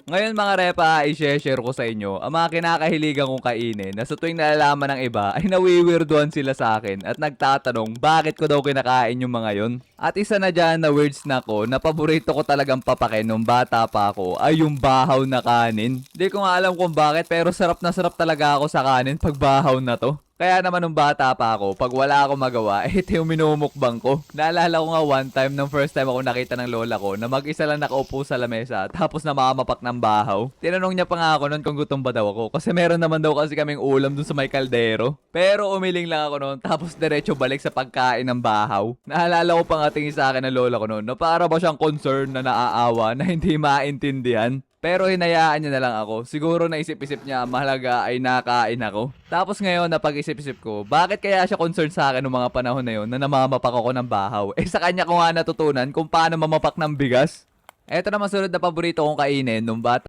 Ngayon mga repa, i-share ko sa inyo ang mga kinakahiligan kong kainin na sa tuwing nalalaman ng iba ay nawiwirduhan sila sa akin at nagtatanong bakit ko daw kinakain yung mga yon. At isa na dyan na weird snack ko na paborito ko talagang papakin nung bata pa ako ay yung bahaw na kanin. Hindi ko nga alam kung bakit pero sarap na sarap talaga ako sa kanin pag bahaw na to. Kaya naman nung bata pa ako, pag wala akong magawa, ito yung minumukbang ko. Naalala ko nga one time, nung first time ako nakita ng lola ko, na mag-isa lang nakaupo sa lamesa, tapos namamapak ng bahaw. Tinanong niya pa nga ako noon kung gutom ba daw ako, kasi meron naman daw kasi kaming ulam dun sa may kaldero. Pero umiling lang ako noon, tapos diretso balik sa pagkain ng bahaw. Naalala ko pa nga tingin sa akin ng lola ko noon, na para ba siyang concern na naaawa, na hindi maintindihan. Pero hinayaan niya na lang ako. Siguro naisip-isip niya mahalaga ay nakain ako. Tapos ngayon napag-isip-isip ko, bakit kaya siya concerned sa akin noong mga panahon na yon na namamapak ako ng bahaw? Eh sa kanya ko nga natutunan kung paano mamapak ng bigas. Eto naman sunod na paborito kong kainin nung bata